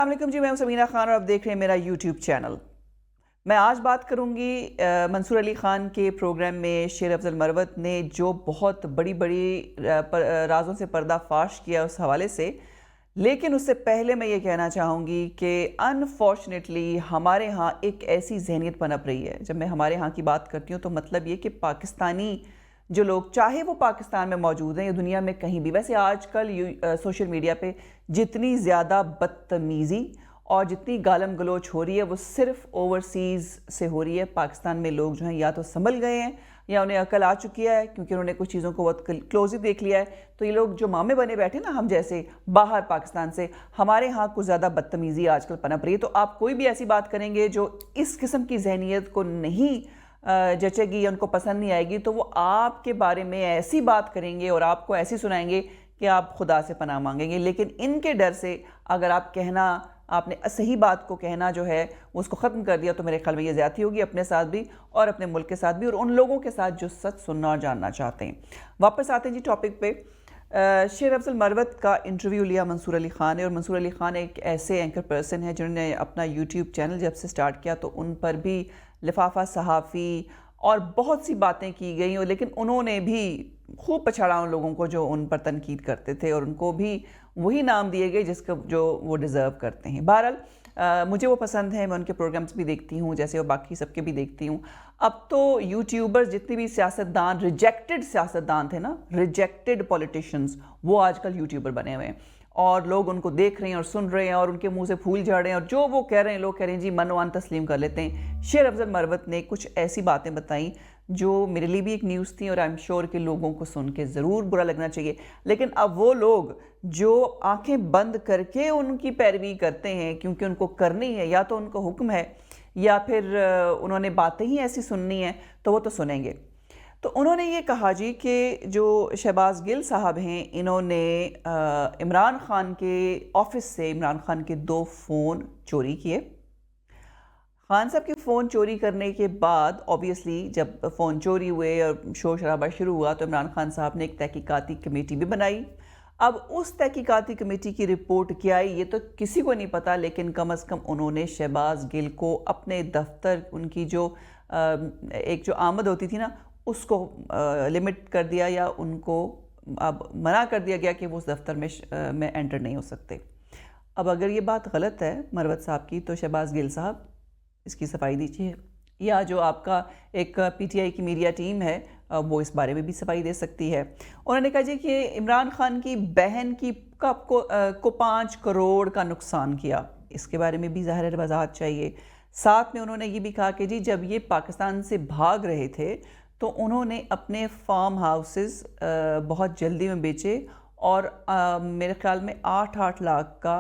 वालेकुम जी, मैं हूं समीना खान और आप देख रहे हैं मेरा यूट्यूब चैनल। मैं आज बात करूंगी मंसूर अली ख़ान के प्रोग्राम में शेर अफजल मरवत ने जो बहुत बड़ी बड़ी राज़ों से पर्दाफाश किया उस हवाले से। लेकिन उससे पहले मैं ये कहना चाहूँगी कि अनफॉर्चुनेटली हमारे यहाँ एक ऐसी जहनीत पनप रही है। जब मैं हमारे यहाँ की बात करती हूँ तो मतलब ये कि पाकिस्तानी जो लोग, चाहे वो पाकिस्तान में मौजूद हैं या दुनिया में कहीं भी, वैसे आजकल सोशल मीडिया पे जितनी ज़्यादा बदतमीज़ी और जितनी गालम गलोच हो रही है वो सिर्फ ओवरसीज़ से हो रही है। पाकिस्तान में लोग जो हैं या तो संभल गए हैं या उन्हें अकल आ चुकी है, क्योंकि उन्होंने कुछ चीज़ों को बहुत क्लोजली देख लिया है। तो ये लोग जो मामे बने बैठे ना, हम जैसे बाहर पाकिस्तान से, हमारे यहाँ कुछ ज़्यादा बदतमीज़ी आजकल पनप रही है। तो आप कोई भी ऐसी बात करेंगे जो इस किस्म की जहनीत को नहीं जचेगी या उनको पसंद नहीं आएगी, तो वो आपके बारे में ऐसी बात करेंगे और आपको ऐसी सुनाएंगे कि आप खुदा से पनाह मांगेंगे। लेकिन इनके डर से अगर आपने सही बात को कहना जो है उसको ख़त्म कर दिया, तो मेरे ख्याल में ये ज़्यादती होगी अपने साथ भी और अपने मुल्क के साथ भी और उन लोगों के साथ जो सच सुनना और जानना चाहते हैं। वापस आते हैं जी टॉपिक पे। शेर अफजल मरवत का इंटरव्यू लिया मंसूर अली ख़ान ने, और मंसूर अली ख़ान एक ऐसे एंकर पर्सन है जिन्होंने अपना यूट्यूब चैनल जब से स्टार्ट किया तो उन पर भी लिफाफा सहाफ़ी और बहुत सी बातें की गई, और लेकिन उन्होंने भी खूब पछाड़ा उन लोगों को जो उन पर तनकीद करते थे, और उनको भी वही नाम दिए गए जिसका जो वो डिज़र्व करते हैं। बहरहाल मुझे वो पसंद है, मैं उनके प्रोग्राम्स भी देखती हूँ जैसे वो बाकी सबके भी देखती हूँ। अब तो यूट्यूबर्स जितने भी सियासतदान, रिजेक्टेड सियासतदान थे ना, रिजेक्टेड पॉलिटिशियंस, वो आजकल यूट्यूबर बने हुए हैं और लोग उनको देख रहे हैं और सुन रहे हैं और उनके मुंह से फूल झड़ रहे हैं, और जो वो कह रहे हैं लोग कह रहे हैं जी मनोवान तस्लीम कर लेते हैं। शेर अफजल मरवत ने कुछ ऐसी बातें बताई जो मेरे लिए भी एक न्यूज़ थी और आई एम श्योर कि लोगों को सुन के ज़रूर बुरा लगना चाहिए। लेकिन अब वो लोग जो आंखें बंद करके उनकी पैरवी करते हैं क्योंकि उनको करनी है, या तो उनको हुक्म है या फिर उन्होंने बातें ही ऐसी सुननी है, तो वो तो सुनेंगे। तो उन्होंने ये कहा जी कि जो शहबाज गिल साहब हैं, इन्होंने इमरान खान के ऑफिस से इमरान खान के 2 फ़ोन चोरी किए। खान साहब के फ़ोन चोरी करने के बाद ऑब्वियसली जब फ़ोन चोरी हुए और शोर शराबा शुरू हुआ तो इमरान खान साहब ने एक तहकीकाती कमेटी भी बनाई। अब उस तहकीकाती कमेटी की रिपोर्ट क्या आई ये तो किसी को नहीं पता, लेकिन कम अज़ कम उन्होंने शहबाज गिल को अपने दफ्तर, उनकी जो एक जो आमद होती थी ना, उसको लिमिट कर दिया या उनको अब मना कर दिया गया कि वो उस दफ्तर में एंटर नहीं हो सकते। अब अगर ये बात गलत है मरवत साहब की, तो शहबाज गिल साहब इसकी सफाई दीजिए, या जो आपका एक पीटीआई की मीडिया टीम है वो इस बारे में भी सफाई दे सकती है। उन्होंने कहा जी कि इमरान खान की बहन की को 5 करोड़ का नुकसान किया, इसके बारे में भी ज़ाहिर वजाहत चाहिए। साथ में उन्होंने ये भी कहा कि जी जब ये पाकिस्तान से भाग रहे थे तो उन्होंने अपने फार्म हाउसेस बहुत जल्दी में बेचे, और मेरे ख्याल में 8-8 लाख का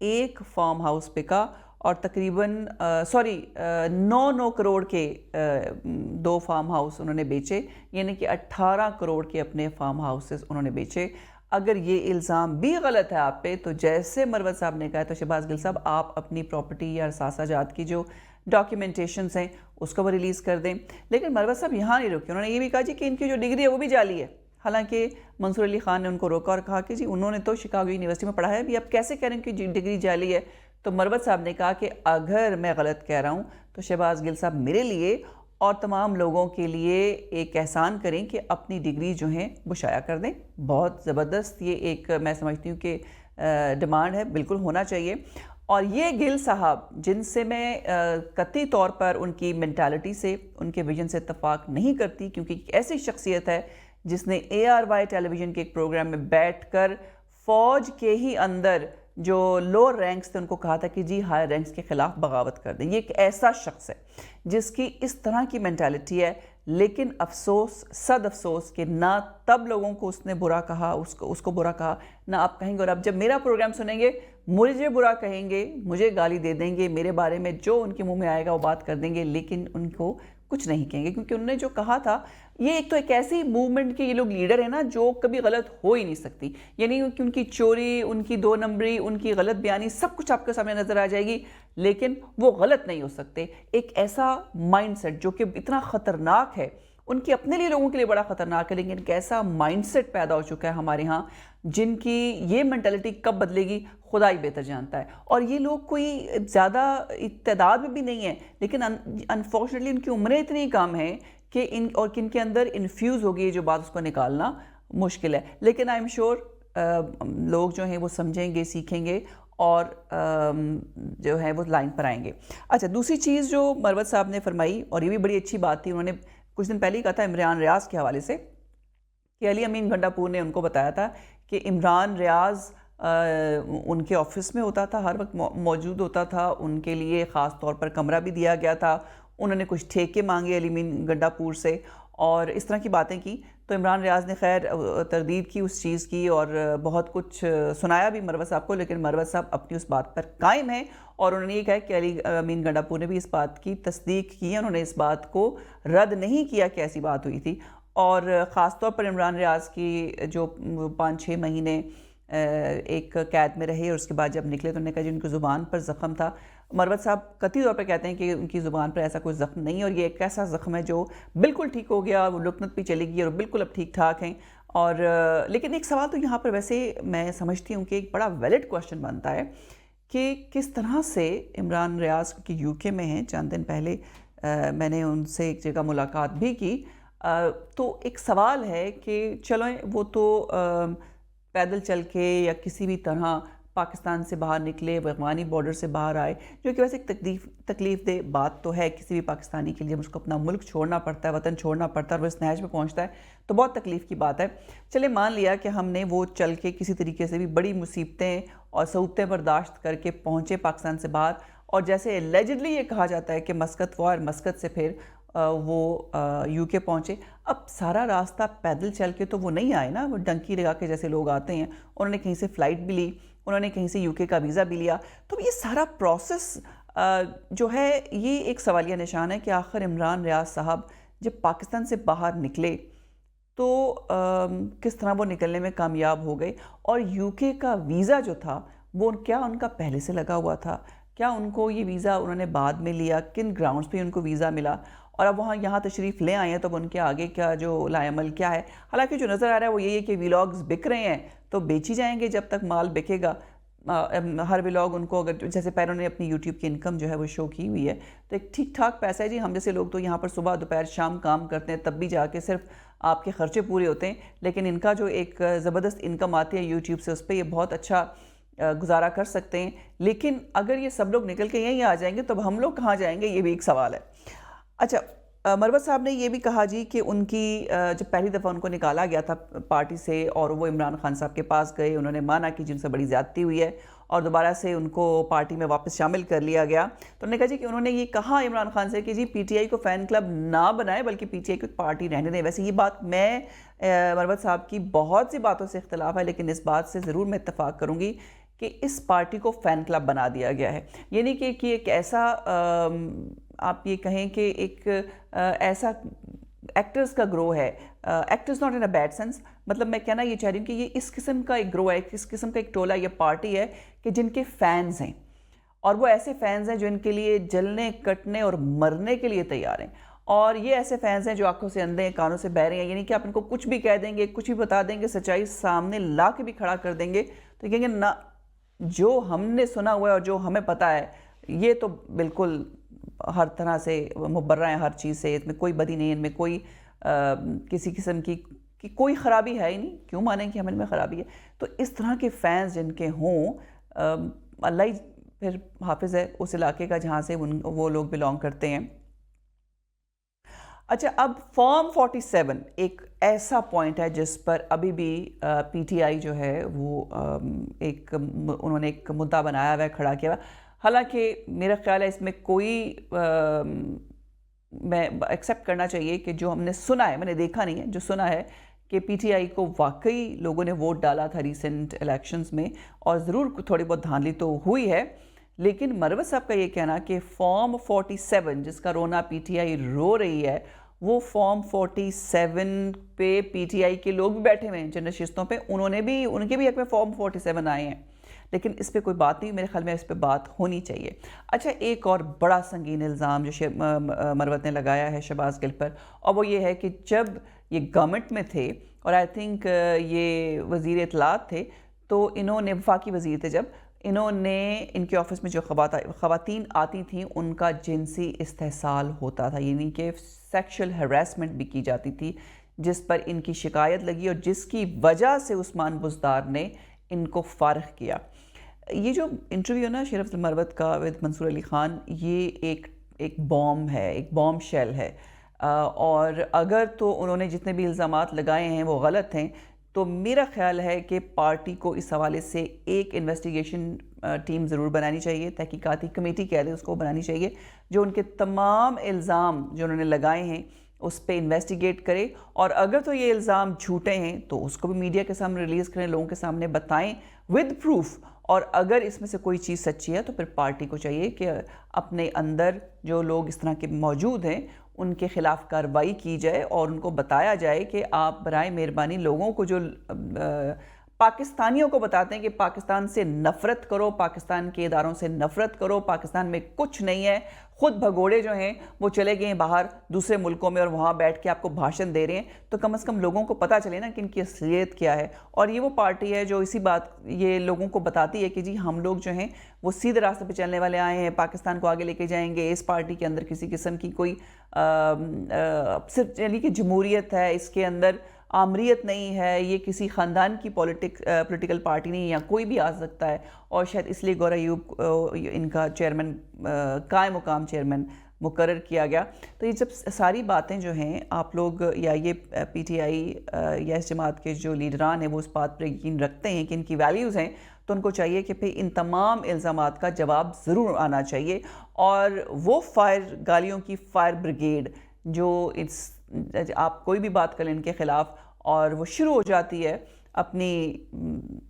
एक फार्म हाउस बिका, और तकरीबन 9 करोड़ के 2 फार्म हाउस उन्होंने बेचे, यानी कि 18 करोड़ के अपने फार्म हाउसेस उन्होंने बेचे। अगर ये इल्ज़ाम भी गलत है आप पे, तो जैसे मरवत साहब ने कहा, तो शहबाज गिल साहब आप अपनी प्रॉपर्टी या असासाजात की जो डॉक्यूमेंटेशंस हैं उसको वो रिलीज़ कर दें। लेकिन मरवत साहब यहाँ नहीं रुके, उन्होंने ये भी कहा जी कि इनकी जो डिग्री है वो भी जाली है। हालांकि मंसूर अली ख़ान ने उनको रोका और कहा कि जी उन्होंने तो शिकागो यूनिवर्सिटी में पढ़ा है, अभी आप कैसे कह रहे हैं कि डिग्री जाली है। तो मरवत साहब ने कहा कि अगर मैं गलत कह रहा हूँ तो शहबाज गिल साहब मेरे लिए और तमाम लोगों के लिए एक एहसान करें कि अपनी डिग्री जो है वो शाया कर दें। बहुत ज़बरदस्त ये एक मैं समझती हूँ कि डिमांड है, बिल्कुल होना चाहिए। और ये गिल साहब जिनसे मैं कतई तौर पर उनकी मेंटालिटी से, उनके विजन से इत्तफाक नहीं करती, क्योंकि एक ऐसी शख्सियत है जिसने ARY टेलीविज़न के एक प्रोग्राम में बैठकर फ़ौज के ही अंदर जो लोअर रैंक्स थे उनको कहा था कि जी हायर रैंक्स के ख़िलाफ़ बगावत कर दें। ये एक ऐसा शख्स है जिसकी इस तरह की मेंटालिटी है, लेकिन अफसोस, सद अफसोस कि ना तब लोगों को उसने बुरा कहा, उसको बुरा कहा, ना आप कहेंगे। और अब जब मेरा प्रोग्राम सुनेंगे मुझे बुरा कहेंगे, मुझे गाली दे देंगे, मेरे बारे में जो उनके मुंह में आएगा वो बात कर देंगे, लेकिन उनको कुछ नहीं कहेंगे, क्योंकि उन्होंने जो कहा था, ये एक तो एक ऐसी मूवमेंट के ये लोग लीडर है ना जो कभी गलत हो ही नहीं सकती। यानी कि उनकी चोरी, उनकी 2 नंबरी, उनकी गलत बयानी सब कुछ आपके सामने नजर आ जाएगी, लेकिन वो गलत नहीं हो सकते। एक ऐसा माइंडसेट जो कि इतना ख़तरनाक है, उनकी अपने लिए लोगों के लिए बड़ा ख़तरनाक है, लेकिन कैसा माइंडसेट पैदा हो चुका है हमारे यहाँ, जिनकी ये मेंटालिटी कब बदलेगी खुदा ही बेहतर जानता है। और ये लोग कोई ज़्यादा तादाद में भी नहीं है, लेकिन अनफॉर्चुनेटली उनकी उम्रें इतनी कम हैं कि किन के अंदर इन्फ्यूज़ होगी ये जो बात, उसको निकालना मुश्किल है। लेकिन आई एम श्योर लोग जो हैं वो समझेंगे, सीखेंगे और जो है वो लाइन पर आएंगे। अच्छा, दूसरी चीज़ जो मरवत साहब ने फरमाई, और ये भी बड़ी अच्छी बात थी, उन्होंने कुछ दिन पहले ही कहा था इमरान रियाज़ के हवाले से कि अली अमीन गंडापुर ने उनको बताया था कि इमरान रियाज़ उनके ऑफिस में होता था, हर वक्त मौजूद होता था, उनके लिए ख़ास तौर पर कमरा भी दिया गया था, उन्होंने कुछ ठेके मांगे अली अमीन गंडापुर से और इस तरह की बातें की। तो इमरान रियाज़ ने खैर तरदीद की उस चीज़ की और बहुत कुछ सुनाया भी मरवत साहब को, लेकिन मरवत साहब अपनी उस बात पर कायम है और उन्होंने ये कहा कि अली अमीन गंडापुर ने भी इस बात की तस्दीक की है, उन्होंने इस बात को रद्द नहीं किया कि ऐसी बात हुई थी। और ख़ास तौर पर इमरान रियाज़ की जो 5-6 महीने एक कैद में रहे और उसके बाद जब निकले तो उन्होंने कहा जी उनकी ज़ुबान पर ज़ख़म था। मरवत साहब कतई तौर पर कहते हैं कि उनकी ज़ुबान पर ऐसा कोई ज़ख़म नहीं है और ये एक ऐसा ज़ख़म है जो बिल्कुल ठीक हो गया, वो लुकनत भी चली गई और बिल्कुल अब ठीक ठाक हैं। और लेकिन एक सवाल तो यहाँ पर वैसे मैं समझती हूँ कि एक बड़ा वैलिड क्वेश्चन बनता है कि किस तरह से इमरान रियाज़ की यूके में हैं, चंद दिन पहले मैंने उनसे एक जगह मुलाकात भी की। तो एक सवाल है कि चलो वो तो पैदल चल के या किसी भी तरह पाकिस्तान से बाहर निकले, अफगानी बॉर्डर से बाहर आए, जो कि वैसे एक तकलीफ़ दे बात तो है किसी भी पाकिस्तानी के लिए, जब उसको अपना मुल्क छोड़ना पड़ता है, वतन छोड़ना पड़ता है और वो इस नहज में पहुंचता है तो बहुत तकलीफ़ की बात है। चले मान लिया कि हमने वो चल के किसी तरीके से भी बड़ी मुसीबतें और सहूलतें बर्दाश्त करके पहुँचे पाकिस्तान से बाहर, और जैसे एलिजिडली ये कहा जाता है कि मस्कत हुआ और मस्कत से फिर वो यूके पहुँचे। अब सारा रास्ता पैदल चल के तो वो नहीं आए ना, वो डंकी लगा के जैसे लोग आते हैं, उन्होंने कहीं से फ़्लाइट भी ली, उन्होंने कहीं से यूके का वीज़ा भी लिया। तो ये सारा प्रोसेस जो है ये एक सवालिया निशान है कि आखिर इमरान रियाज़ साहब जब पाकिस्तान से बाहर निकले तो किस तरह वो निकलने में कामयाब हो गए, और यूके का वीज़ा जो था वो क्या उनका पहले से लगा हुआ था, क्या उनको ये वीज़ा उन्होंने बाद में लिया, किन ग्राउंड्स पे उनको वीज़ा मिला, और अब वहाँ यहाँ तशरीफ़ ले आए हैं तो अब उनके आगे क्या जो लाएमल क्या है। हालांकि जो नज़र आ रहा है वो यही है कि व्लॉग्स बिक रहे हैं तो बेची जाएंगे जब तक माल बिकेगा। हर व्लॉग उनको अगर जैसे पहले उन्होंने अपनी यूट्यूब की इनकम जो है वो शो की हुई है तो एक ठीक ठाक पैसा है जी। हम जैसे लोग तो यहाँ पर सुबह दोपहर शाम काम करते हैं, तब भी जाके सिर्फ आपके ख़र्चे पूरे होते हैं, लेकिन इनका जो एक ज़बरदस्त इनकम आती है यूट्यूब से, उस पर ये बहुत अच्छा गुजारा कर सकते हैं। लेकिन अगर ये सब लोग निकल के यहीं आ जाएंगे तो हम लोग कहाँ जाएंगे, ये भी एक सवाल है। अच्छा, मरवत साहब ने ये भी कहा जी कि उनकी जब पहली दफ़ा उनको निकाला गया था पार्टी से और वो इमरान खान साहब के पास गए, उन्होंने माना कि जिनसे बड़ी ज़्यादती हुई है और दोबारा से उनको पार्टी में वापस शामिल कर लिया गया। तो उन्होंने कहा जी कि उन्होंने ये कहा इमरान खान से कि जी पीटीआई को फ़ैन क्लब ना बनाए बल्कि पीटीआई को पार्टी रहने दें। वैसे ये बात मैं मरवत साहब की बहुत सी बातों से इख्तलाफ है, लेकिन इस बात से ज़रूर मैं इत्तफ़ाक़ करूँगी कि इस पार्टी को फ़ैन क्लब बना दिया गया है। यानी कि एक ऐसा आप ये कहें कि एक ऐसा एक्टर्स का ग्रो है, actors not in a bad sense, मतलब मैं कहना ये चाह रही हूँ कि ये इस किस्म का एक ग्रो है, इस किस्म का एक टोला या पार्टी है कि जिनके फैंस हैं और वो ऐसे फैंस हैं जो इनके लिए जलने कटने और मरने के लिए तैयार हैं, और ये ऐसे फैंस हैं जो आंखों से अंधे हैं, कानों से बहरे हैं। यानी कि आप इनको कुछ भी कह देंगे, कुछ भी बता देंगे, सच्चाई सामने ला के भी खड़ा कर देंगे तो कहेंगे ना, जो हमने सुना हुआ है और जो हमें पता है ये तो बिल्कुल हर तरह से मुबर्रा है, हर चीज़ से, इसमें कोई बदी नहीं है, इनमें कोई किसी किस्म की कोई ख़राबी है ही नहीं, क्यों माने कि हमें ख़राबी है। तो इस तरह के फ़ैन्स जिनके हों, अल्लाह ही फिर हाफिज़ है उस इलाके का जहाँ से वो लोग बिलोंग करते हैं। अच्छा, अब फॉर्म 47 एक ऐसा पॉइंट है जिस पर अभी भी पीटीआई जो है वो उन्होंने एक मुद्दा बनाया हुआ है, खड़ा किया हुआ। हालांकि मेरा ख्याल है इसमें कोई मैं एक्सेप्ट करना चाहिए कि जो हमने सुना है, मैंने देखा नहीं है, जो सुना है कि पीटीआई को वाकई लोगों ने वोट डाला था रिसेंट इलेक्शंस में और ज़रूर थोड़ी बहुत धांधली तो हुई है, लेकिन मरवत साहब का ये कहना कि फॉर्म 47 जिसका रोना पीटीआई रो रही है, वो फॉर्म 47 पे पीटीआई के लोग भी बैठे हुए हैं जिन नशिस्तों पे, उनके भी हक में फॉर्म 47 आए हैं। लेकिन इस पे कोई बात नहीं, मेरे ख्याल में इस पे बात होनी चाहिए। अच्छा, एक और बड़ा संगीन इल्ज़ाम जो मरवत ने लगाया है शहबाज गिल पर, और वो ये है कि जब ये गवर्नमेंट में थे और आई थिंक ये वज़ीर इत्तलात थे, तो इन्होंने, वफाकी वज़ीर थे जब, इन्होंने इनके ऑफिस में जो ख़वातीन आती थीं उनका जिनसी इस्तेहसाल होता था, यानी कि सेक्शुअल हरासमेंट भी की जाती थी, जिस पर इनकी शिकायत लगी और जिसकी वजह से उस्मान बुज़दार ने इनको फ़ारिग किया। ये जो इंटरव्यू है ना शरीफ अफजल मरवत का विद मंसूर अली ख़ान, ये एक बॉम्ब है, एक बॉम्ब शेल है। और अगर तो उन्होंने जितने भी इल्ज़ामात लगाए हैं वो गलत हैं, तो मेरा ख़्याल है कि पार्टी को इस हवाले से एक इन्वेस्टिगेशन टीम ज़रूर बनानी चाहिए, तहकीकाती कमेटी कह दें उसको, बनानी चाहिए, जो उनके तमाम इल्ज़ाम जो उन्होंने लगाए हैं उस पर इन्वेस्टिगेट करे, और अगर तो ये इल्ज़ाम झूठे हैं तो उसको भी मीडिया के सामने रिलीज़ करें, लोगों के सामने बताएं विद प्रूफ, और अगर इसमें से कोई चीज़ सच्ची है तो फिर पार्टी को चाहिए कि अपने अंदर जो लोग इस तरह के मौजूद हैं उनके ख़िलाफ़ कार्रवाई की जाए और उनको बताया जाए कि आप बराए मेहरबानी लोगों को, जो पाकिस्तानियों को बताते हैं कि पाकिस्तान से नफ़रत करो, पाकिस्तान के इदारों से नफ़रत करो, पाकिस्तान में कुछ नहीं है, ख़ुद भगोड़े जो हैं वो चले गए हैं बाहर दूसरे मुल्कों में और वहाँ बैठ के आपको भाषण दे रहे हैं, तो कम से कम लोगों को पता चले ना कि इनकी असलियत क्या है। और ये वो पार्टी है जो इसी बात ये लोगों को बताती है कि जी हम लोग जो हैं वो सीधे रास्ते पे चलने वाले आए हैं, पाकिस्तान को आगे लेके जाएंगे, इस पार्टी के अंदर किसी किस्म की कोई सिर्फ यानी कि जमहूरियत है, इसके अंदर आमरीत नहीं है, ये किसी ख़ानदान की पॉलिटिकल पार्टी नहीं है, या कोई भी आ सकता है। और शायद इसलिए गौहर अयूब इनका चेयरमैन, कायम मुकाम चेयरमैन मुकर्रर किया गया। तो ये जब सारी बातें जो हैं आप लोग, या ये पीटीआई या इस जमात के जो लीडरान हैं वो इस बात पर यकीन रखते हैं कि इनकी वैल्यूज़ हैं, तो उनको चाहिए कि फिर इन तमाम इल्ज़ामात का जवाब ज़रूर आना चाहिए। और वो गालियों की फायर ब्रिगेड जो आप कोई भी बात करें इनके ख़िलाफ़ और वो शुरू हो जाती है अपनी,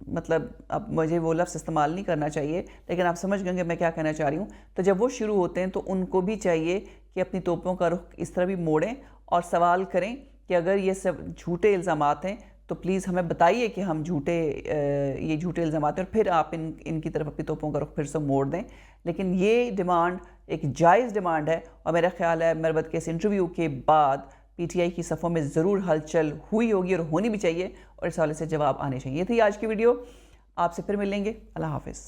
मतलब अब मुझे वो लफ्ज़ इस्तेमाल नहीं करना चाहिए, लेकिन आप समझ गए मैं क्या कहना चाह रही हूँ। तो जब वो शुरू होते हैं तो उनको भी चाहिए कि अपनी तोपों का रुख इस तरह भी मोड़ें और सवाल करें कि अगर ये सब झूठे इल्ज़ामात हैं तो प्लीज़ हमें बताइए कि हम ये झूठे इल्ज़ामात हैं, और फिर आप इनकी तरफ अपनी तोपों का रुख फिर से मोड़ दें। लेकिन ये डिमांड एक जायज़ डिमांड है, और मेरा ख्याल है मरवत के इस इंटरव्यू के बाद पीटीआई की सफ़ों में ज़रूर हलचल हुई होगी और होनी भी चाहिए, और इस हवाले से जवाब आने चाहिए। ये थी आज की वीडियो, आपसे फिर मिलेंगे। अल्लाह हाफ़िज़।